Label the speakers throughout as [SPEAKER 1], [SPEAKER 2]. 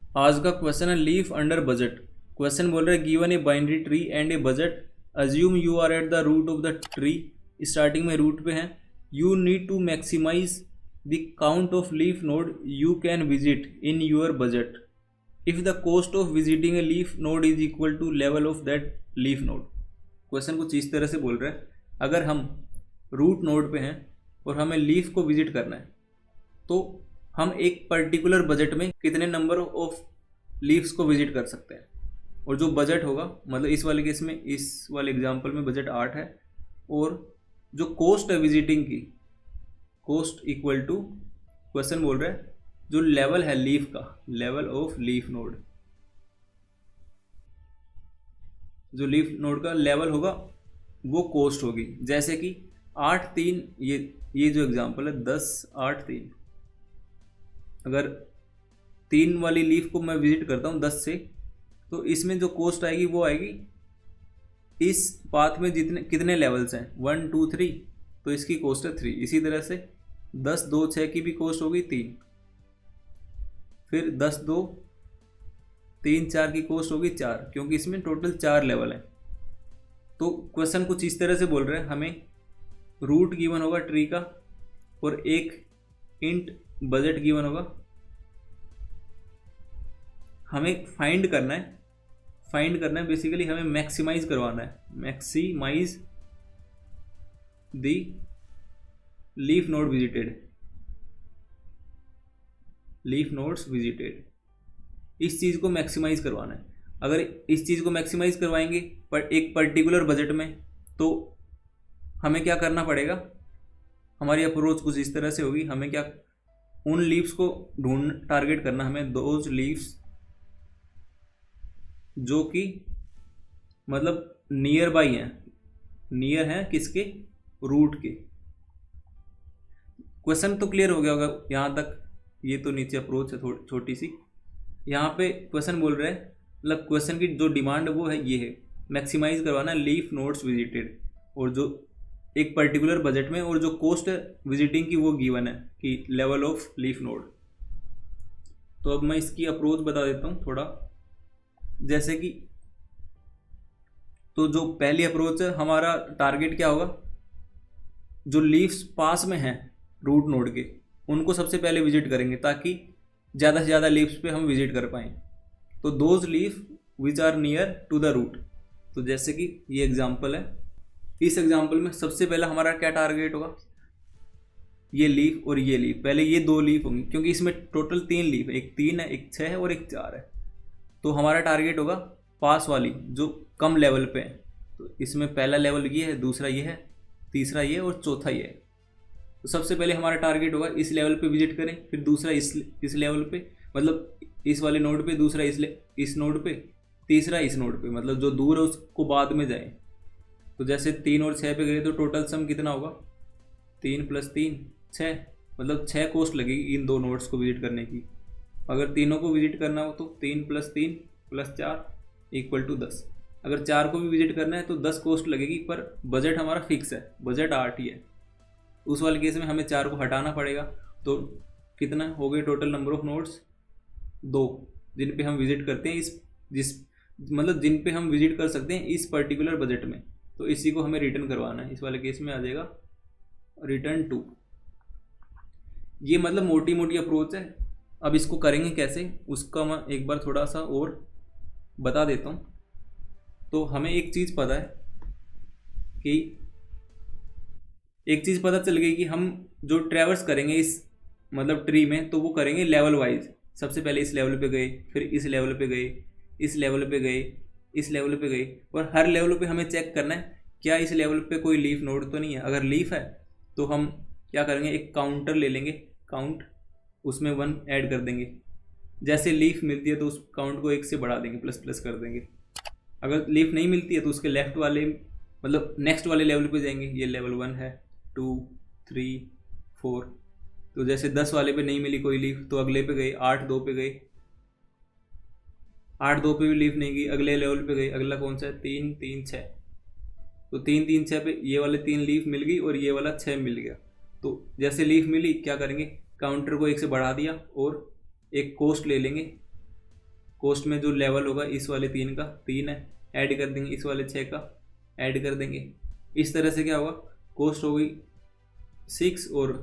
[SPEAKER 1] आज का क्वेश्चन है लीफ अंडर बजट। क्वेश्चन बोल रहा है given a binary tree and a budget, assume you are at the root of the tree. Starting में root पे हैं। You need to maximize the count of leaf node you can visit in your budget if the cost of visiting a leaf node is equal to level of that leaf node. Question कुछ इस तरह से बोल रहा है, अगर हम root node पे हैं और हमें लीफ को विजिट करना है तो हम एक पर्टिकुलर बजट में कितने नंबर ऑफ लीव्स को विजिट कर सकते हैं। और जो बजट होगा, मतलब इस वाले केस में, इस वाले एग्जांपल में बजट 8 है, और जो कॉस्ट है विजिटिंग की, कॉस्ट इक्वल टू, क्वेश्चन बोल रहा है जो लेवल है लीफ का, लेवल ऑफ लीफ नोड, जो लीफ नोड का लेवल होगा वो कॉस्ट होगी। जैसे कि 8 3, ये जो एग्जांपल है 10 8 3, अगर 3 वाली लीफ को मैं विजिट करता हूँ 10 से, तो इसमें जो कॉस्ट आएगी वो आएगी, इस पाथ में जितने कितने लेवल्स हैं 1 2 3, तो इसकी कॉस्ट है 3। इसी तरह से 10 2 6 की भी कॉस्ट होगी 3, फिर 10 2 3 4 की कॉस्ट होगी 4, क्योंकि इसमें टोटल 4 लेवल हैं। तो क्वेश्चन कुछ इस तरह से बोल रहे हैं, हमें रूट गिवन होगा ट्री का और एक इंट बजट गिवन होगा, हमें फाइंड करना है बेसिकली हमें मैक्सिमाइज करवाना है, maximize the leaf node visited, leaf nodes visited, इस चीज़ को मैक्सिमाइज करवाना है। अगर इस चीज़ को मैक्सिमाइज करवाएंगे पर एक पर्टिकुलर बजट में, तो हमें क्या करना पड़ेगा, हमारी अप्रोच कुछ इस तरह से होगी, हमें क्या, उन लीव्स को टारगेट करना, हमें दोज लीव्स जो कि मतलब नियर बाई हैं, नियर हैं किसके, रूट के। क्वेश्चन तो क्लियर हो गया होगा यहाँ तक। ये तो नीचे अप्रोच है थोड़ी छोटी सी। यहाँ पे क्वेश्चन बोल रहे हैं, मतलब क्वेश्चन की जो डिमांड वो है, ये है मैक्सिमाइज करवाना लीफ नोड्स विजिटेड, और जो एक पर्टिकुलर बजट में, और जो कॉस्ट है विजिटिंग की वो गिवन है कि लेवल ऑफ लीफ नोड। तो अब मैं इसकी अप्रोच बता देता हूँ थोड़ा, जैसे कि, तो जो पहली अप्रोच है, हमारा टारगेट क्या होगा, जो लीव्स पास में हैं रूट नोड के, उनको सबसे पहले विजिट करेंगे ताकि ज़्यादा से ज़्यादा लीव्स पे हम विजिट कर पाएँ। तो those leaf which are near to the root. तो जैसे कि ये एग्जाम्पल है, इस एग्जाम्पल में सबसे पहला हमारा क्या टारगेट होगा, ये लीफ और ये लीफ, पहले ये 2 लीफ होंगी, क्योंकि इसमें टोटल 3 लीफ है, एक 3 है, एक 6 है और एक 4 है। तो हमारा टारगेट होगा पास वाली जो कम लेवल पे है। तो इसमें पहला लेवल ये है, दूसरा ये है, तीसरा ये और चौथा ये है। तो सबसे पहले हमारा टारगेट होगा इस लेवल पे विजिट करें, फिर दूसरा इस लेवल पे, मतलब इस वाले नोड पे, दूसरा इस नोड पे, तीसरा इस नोड पे, मतलब जो दूर है उसको बाद में जाए। तो जैसे 3 और 6 पे गए तो टोटल सम कितना होगा, 3 + 3 6, मतलब 6 कॉस्ट लगेगी इन 2 नोड्स को विजिट करने की। अगर तीनों को विजिट करना हो तो 3 + 3 + 4 = 10। अगर 4 को भी विजिट करना है तो 10 कॉस्ट लगेगी, पर बजट हमारा फिक्स है, बजट 8 ही है। उस वाले केस में हमें 4 को हटाना पड़ेगा। तो कितना हो गए टोटल नंबर ऑफ नोड्स, 2, जिन पे हम विजिट करते हैं, मतलब जिन पे हम विजिट कर सकते हैं इस पर्टिकुलर बजट में। तो इसी को हमें रिटर्न करवाना है। इस वाले केस में आ जाएगा रिटर्न 2। ये मतलब मोटी मोटी अप्रोच है। अब इसको करेंगे कैसे, उसका मैं एक बार थोड़ा सा और बता देता हूँ। तो हमें एक चीज़ पता है कि एक चीज़ पता चल गई कि हम जो ट्रैवर्स करेंगे इस मतलब ट्री में, तो वो करेंगे लेवल वाइज। सबसे पहले इस लेवल पे गए, फिर इस लेवल पे गए, इस लेवल पे गए, इस लेवल पे गए, और हर लेवल पे हमें चेक करना है क्या इस लेवल पे कोई लीफ नोड तो नहीं है। अगर लीफ है तो हम क्या करेंगे, एक काउंटर ले लेंगे, काउंट, उसमें 1 ऐड कर देंगे। जैसे लीफ मिलती है तो उस काउंट को 1 से बढ़ा देंगे, प्लस कर देंगे। अगर लीफ नहीं मिलती है तो उसके लेफ्ट वाले, मतलब नेक्स्ट वाले लेवल पे जाएंगे। ये लेवल 1 है, 2 3 4। तो जैसे 10 वाले पे नहीं मिली कोई लीफ तो अगले पे गए, 8 2 पे गए, 8 2 पे भी लीफ नहीं गई, अगले लेवल पे गई। अगला कौन सा है, 3 3 6। तो 3 3 6 पे ये वाले 3 लीफ मिल गई और ये वाला 6 मिल गया। तो जैसे लीफ मिली क्या करेंगे, काउंटर को 1 से बढ़ा दिया और एक कॉस्ट ले लेंगे कोस्ट में जो लेवल होगा इस वाले 3 का 3 है, ऐड कर देंगे, इस वाले 6 का ऐड कर देंगे। इस तरह से क्या होगा, कोस्ट हो गई 6 और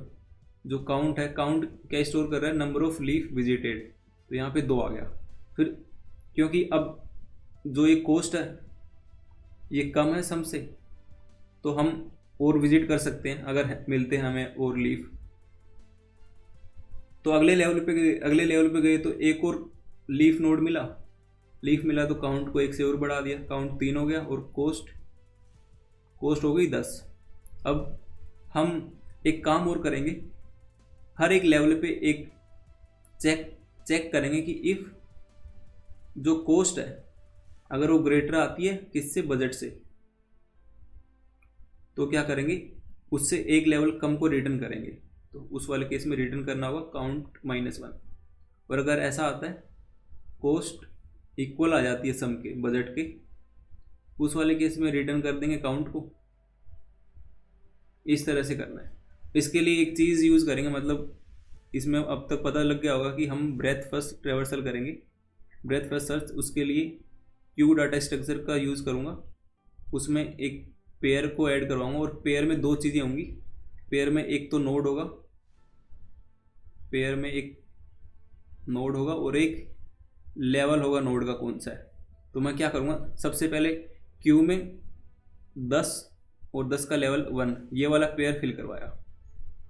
[SPEAKER 1] जो काउंट है, काउंट क्या स्टोर कर रहा है, नंबर ऑफ लीफ विजिटेड, तो यहाँ पे 2 आ गया। फिर क्योंकि अब जो ये कोस्ट है ये कम है सम से, तो हम और विजिट कर सकते हैं अगर मिलते हैं हमें और लीफ। तो अगले लेवल पे गए तो एक और लीफ नोड मिला तो काउंट को 1 से और बढ़ा दिया, काउंट 3 हो गया और कोस्ट हो गई 10। अब हम एक काम और करेंगे, हर एक लेवल पे एक चेक करेंगे कि इफ जो कोस्ट है अगर वो ग्रेटर आती है किससे, बजट से, तो क्या करेंगे, उससे एक लेवल कम को रिटर्न करेंगे। तो उस वाले केस में रिटर्न करना होगा काउंट -1। और अगर ऐसा आता है कोस्ट इक्वल आ जाती है सम के, बजट के, उस वाले केस में रिटर्न कर देंगे काउंट को। इस तरह से करना है। इसके लिए एक चीज़ यूज़ करेंगे, मतलब इसमें अब तक पता लग गया होगा कि हम ब्रेथ फर्स्ट ट्रेवर्सल करेंगे, ब्रेथ फर्स्ट सर्च। उसके लिए क्यू डाटा स्ट्रक्चर का यूज़ करूँगा, उसमें एक पेयर को ऐड करवाऊँगा और पेयर में 2 चीज़ें होंगी। पेयर में एक तो नोड होगा, पेयर में एक नोड होगा और एक लेवल होगा नोड का कौन सा है। तो मैं क्या करूँगा, सबसे पहले क्यू में 10 और 10 का लेवल 1, ये वाला पेयर फिल करवाया।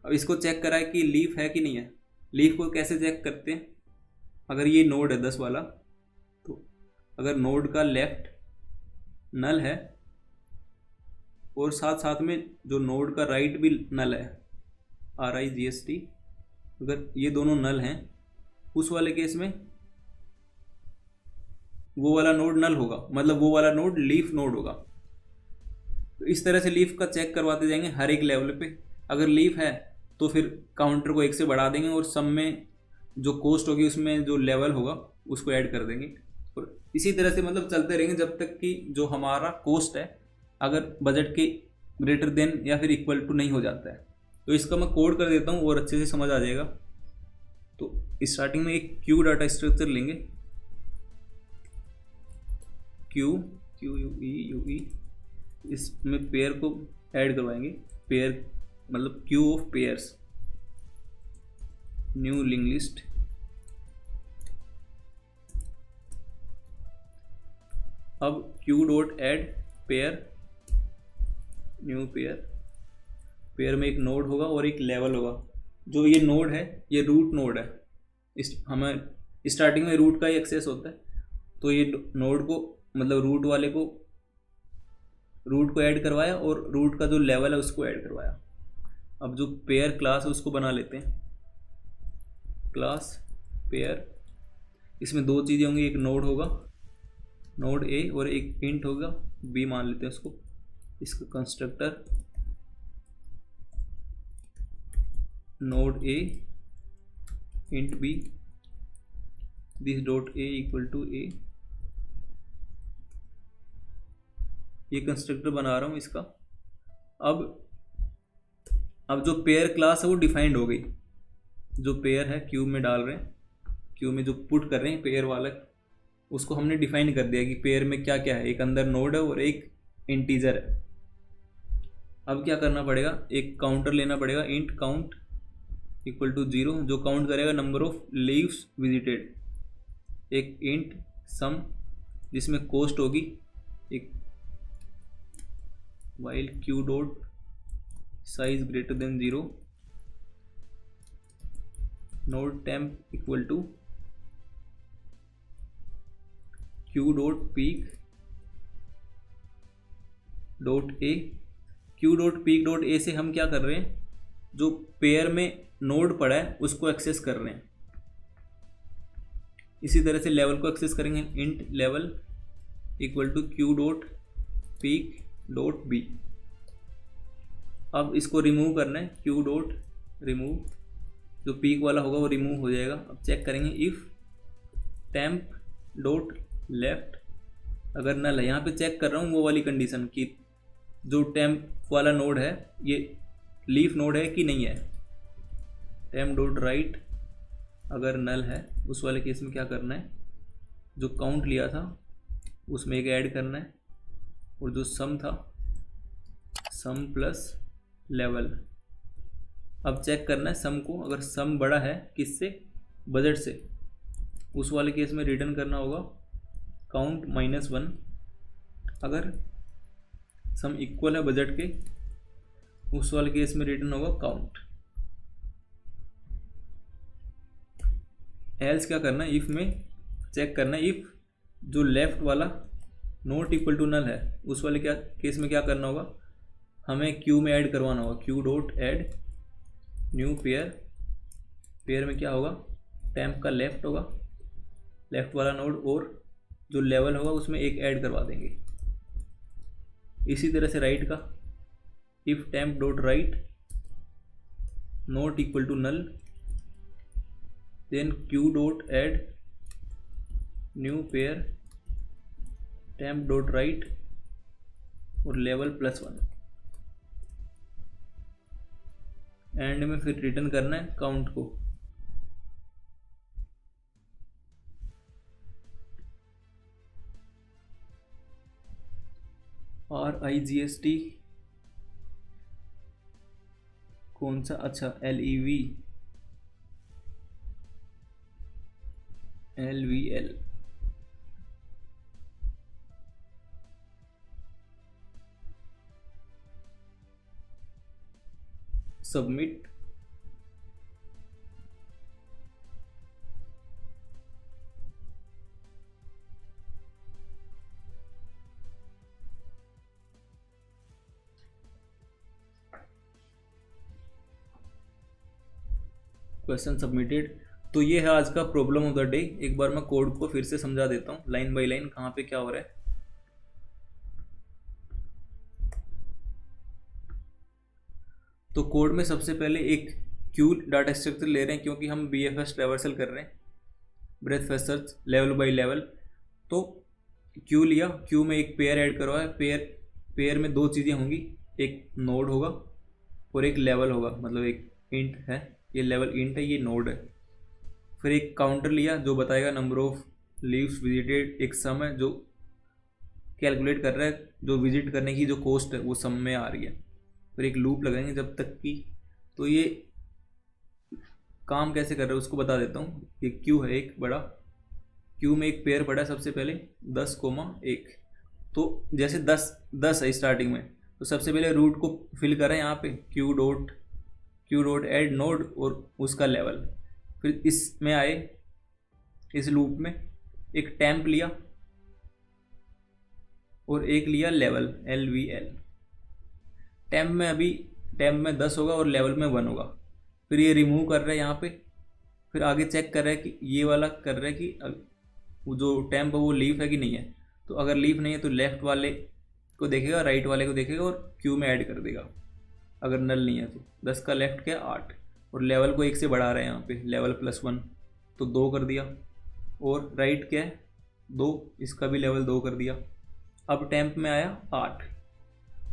[SPEAKER 1] अब इसको चेक करा है कि लीफ है कि नहीं है। लीफ को कैसे चेक करते हैं, अगर ये नोड है 10 वाला, तो अगर नोड का लेफ्ट नल है और साथ साथ में जो नोड का राइट भी नल है, RIGST, अगर ये दोनों नल हैं, उस वाले केस में वो वाला नोड नल होगा, मतलब वो वाला नोड लीफ नोड होगा। तो इस तरह से लीफ का चेक करवाते जाएंगे हर एक लेवल पे। अगर लीफ है तो फिर काउंटर को 1 से बढ़ा देंगे और सम में जो कोस्ट होगी उसमें जो लेवल होगा उसको ऐड कर देंगे। और इसी तरह से मतलब चलते रहेंगे जब तक कि जो हमारा कोस्ट है अगर बजट के ग्रेटर देन या फिर इक्वल टू नहीं हो जाता है। तो इसका मैं कोड कर देता हूँ और अच्छे से समझ आ जाएगा। तो स्टार्टिंग में एक क्यू डाटा स्ट्रक्चर लेंगे, क्यू इसमें पेयर को ऐड करवाएंगे। पेयर मतलब queue of pairs, new link list. अब queue dot add pair, new pair में एक नोड होगा और एक लेवल होगा। जो ये नोड है ये रूट नोड है, हमें स्टार्टिंग में रूट का ही एक्सेस होता है। तो ये नोड को मतलब रूट को ऐड करवाया और रूट का जो लेवल है उसको ऐड करवाया। अब जो पेयर क्लास है उसको बना लेते हैं, क्लास पेयर। इसमें 2 चीज़ें होंगी, एक नोड होगा नोड ए और एक इंट होगा बी, मान लेते हैं उसको। इसका constructor node A int B, this dot A equal to A. ये कंस्ट्रक्टर बना रहा हूँ इसका। अब जो पेयर क्लास है वो डिफाइंड हो गई। जो पेयर है क्यू में डाल रहे हैं, क्यू में जो पुट कर रहे हैं पेयर वाला, उसको हमने डिफाइन कर दिया कि पेयर में क्या क्या है। एक अंदर नोड है और एक इंटीजर है। अब क्या करना पड़ेगा, एक काउंटर लेना पड़ेगा, इंट काउंट इक्वल टू 0, जो काउंट करेगा नंबर ऑफ लीव्स विजिटेड। एक इंट सम जिसमें कोस्ट होगी, एक while q dot size greater than 0, node temp equal to q dot peek dot a. Q dot peek dot a से हम क्या कर रहे हैं, जो पेयर में नोड पड़ा है उसको एक्सेस कर रहे हैं। इसी तरह से लेवल को एक्सेस करेंगे, int level equal to q dot peek dot b. अब इसको रिमूव करना है, क्यू डॉट रिमूव, जो पीक वाला होगा वो रिमूव हो जाएगा। अब चेक करेंगे इफ़ टेम्प डॉट लेफ्ट अगर नल है। यहाँ पे चेक कर रहा हूँ वो वाली कंडीशन कि जो टेम्प वाला नोड है ये लीफ नोड है कि नहीं है। टेम्प डॉट राइट अगर नल है, उस वाले केस में क्या करना है, जो काउंट लिया था उसमें एक ऐड करना है, और जो सम था सम प्लस लेवल। अब चेक करना है सम को, अगर सम बड़ा है किससे, बजट से, उस वाले केस में रिटर्न करना होगा काउंट -1। अगर सम इक्वल है बजट के, उस वाले केस में रिटर्न होगा काउंट। एल्स क्या करना है, इफ में चेक करना है इफ जो लेफ्ट वाला नॉट इक्वल टू नल है, उस वाले क्या केस में क्या करना होगा, हमें क्यू में ऐड करवाना होगा, Q dot add new pair. Pair में क्या होगा, टेम्प का लेफ्ट होगा, लेफ्ट वाला नोड, और जो लेवल होगा उसमें एक ऐड करवा देंगे। इसी तरह से राइट का, if temp dot right not equal to null, then q dot add new pair temp dot right और लेवल +1। एंड में फिर रिटर्न करना है काउंट को। RIGST कौन सा, अच्छा LEV LVL। Submit. Question submitted. तो ये है आज का प्रॉब्लम ऑफ द डे। एक बार मैं कोड को फिर से समझा देता हूँ लाइन बाय लाइन, कहाँ पे क्या हो रहा है। तो कोड में सबसे पहले एक क्यू डाटा स्ट्रक्चर ले रहे हैं, क्योंकि हम BFS ट्रैवर्सल कर रहे हैं, breath first search level by level. तो क्यू लिया, क्यू में एक पेयर ऐड करवाया। पेयर में दो चीज़ें होंगी, एक नोड होगा और एक लेवल होगा, मतलब एक इंट है, ये लेवल इंट है, ये नोड है। फिर एक काउंटर लिया जो बताएगा नंबर ऑफ लीव्स विजिटेड, एक सम है जो कैलकुलेट कर रहा है जो विजिट करने की जो कॉस्ट है वो सम में आ रही है। फिर एक लूप लगाएंगे जब तक की। तो ये काम कैसे कर रहे हैं उसको बता देता हूँ। एक क्यू है एक बड़ा, क्यू में एक पेयर पड़ा है सबसे पहले 10,1। तो जैसे 10 है स्टार्टिंग में, तो सबसे पहले रूट को फिल करें यहाँ पे क्यू डॉट ऐड नोड और उसका लेवल। फिर इसमें आए, इस लूप में एक टेम्प लिया और एक लिया लेवल LVL। टेम्प में 10 होगा और लेवल में 1 होगा। फिर ये रिमूव कर रहा है यहाँ पे। फिर आगे चेक कर रहा है कि ये वाला कर रहा है कि वो जो टेम्प है वो लीफ है कि नहीं है। तो अगर लीफ नहीं है तो लेफ्ट वाले को देखेगा, राइट वाले को देखेगा और क्यू में ऐड कर देगा। अगर नल नहीं है तो 10 का लेफ्ट क्या 8, और लेवल को 1 से बढ़ा रहे हैं यहाँ पे, लेवल +1 तो 2 कर दिया। और राइट क्या है 2, इसका भी लेवल 2 कर दिया। अब टेम्प में आया 8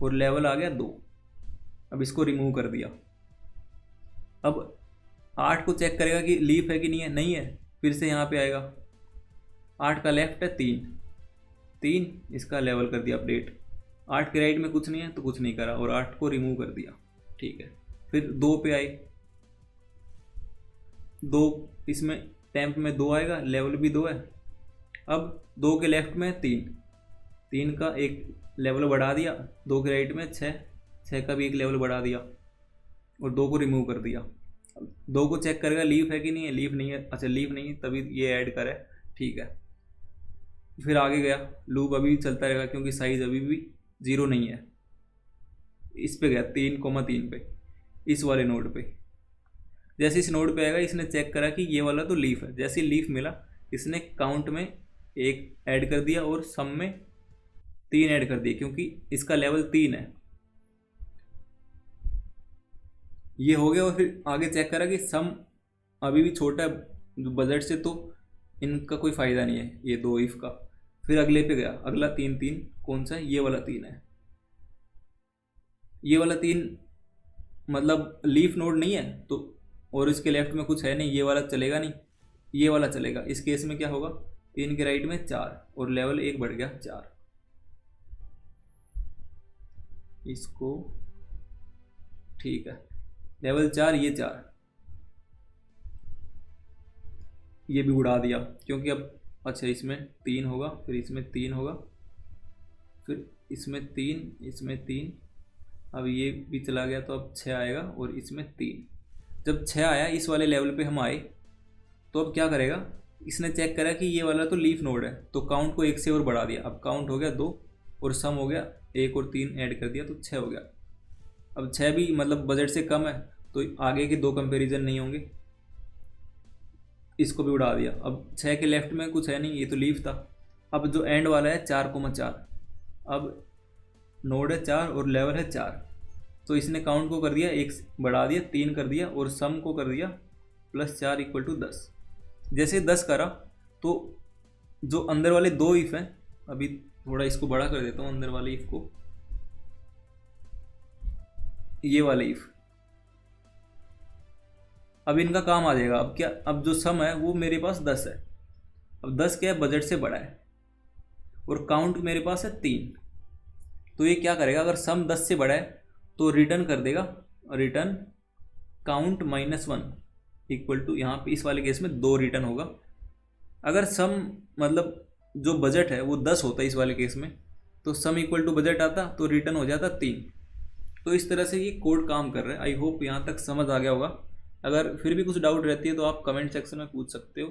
[SPEAKER 1] और लेवल आ गया 2। अब इसको रिमूव कर दिया। अब 8 को चेक करेगा कि लीफ है कि नहीं है। फिर से यहाँ पे आएगा, 8 का लेफ्ट है 3, इसका लेवल कर दिया अपडेट। 8 के राइट में कुछ नहीं है तो कुछ नहीं करा और 8 को रिमूव कर दिया, ठीक है। फिर 2 पे आए, 2 इसमें टेम्प में 2 आएगा, लेवल भी 2 है। अब 2 के लेफ्ट में 3 का एक लेवल बढ़ा दिया, 2 के राइट में 6 का भी एक लेवल बढ़ा दिया और 2 को रिमूव कर दिया। 2 को चेक करेगा लीफ है कि नहीं है, लीफ नहीं है, अच्छा लीफ नहीं है तभी ये ऐड करे, ठीक है। फिर आगे गया, लूप अभी चलता रहेगा क्योंकि साइज अभी भी 0 नहीं है। इस पे गया 3,3 पे, इस वाले नोड पे। जैसे इस नोड पे आएगा, इसने चेक करा कि ये वाला तो लीफ है। जैसे लीफ मिला, इसने काउंट में 1 ऐड कर दिया और सम में 3 ऐड कर दिए, क्योंकि इसका लेवल 3 है। ये हो गया। और फिर आगे चेक करा कि सम अभी भी छोटा है बजट से, तो इनका कोई फ़ायदा नहीं है ये 2 इफ का। फिर अगले पे गया, अगला 3 कौन सा है, ये वाला 3 है। ये वाला 3 मतलब लीफ नोड नहीं है तो, और इसके लेफ्ट में कुछ है नहीं, ये वाला चलेगा नहीं, ये वाला चलेगा। इस केस में क्या होगा, 3 के राइट में 4 और लेवल 1 बढ़ गया 4। इसको ठीक है, लेवल 4 ये 4, ये भी उड़ा दिया क्योंकि अब अच्छा इसमें 3 होगा, फिर इसमें 3 होगा, फिर इसमें 3, इसमें 3, अब ये भी चला गया तो अब 6 आएगा और इसमें 3। जब 6 आया इस वाले लेवल पे हम आए तो अब क्या करेगा, इसने चेक करा कि ये वाला तो लीफ नोड है तो काउंट को 1 से और बढ़ा दिया। अब काउंट हो गया 2 और सम हो गया 1 और 3 ऐड कर दिया तो 6 हो गया। अब 6 भी मतलब बजट से कम है तो आगे के 2 कंपैरिजन नहीं होंगे, इसको भी उड़ा दिया। अब 6 के लेफ्ट में कुछ है नहीं, ये तो लीफ था। अब जो एंड वाला है 4,4, अब नोड है 4 और लेवल है 4 तो इसने काउंट को कर दिया 1 बढ़ा दिया 3 कर दिया और सम को कर दिया +4 = 10। जैसे 10 करा तो जो अंदर वाले 2 इफ हैं, अभी थोड़ा इसको बड़ा कर देता हूँ अंदर वाले इफ को, ये वाले इफ, अब इनका काम आ जाएगा। अब क्या, अब जो सम है वो मेरे पास 10 है, अब 10 क्या है बजट से बड़ा है और काउंट मेरे पास है 3, तो ये क्या करेगा, अगर सम 10 से बड़ा है तो रिटर्न कर देगा, रिटर्न काउंट -1 = यहाँ पे इस वाले केस में 2 रिटर्न होगा। अगर सम मतलब जो बजट है वो 10 होता है इस वाले केस में तो सम = बजट आता तो रिटर्न हो जाता 3। तो इस तरह से ये कोड काम कर रहा है। आई होप यहाँ तक समझ आ गया होगा। अगर फिर भी कुछ डाउट रहती है तो आप कमेंट सेक्शन में पूछ सकते हो।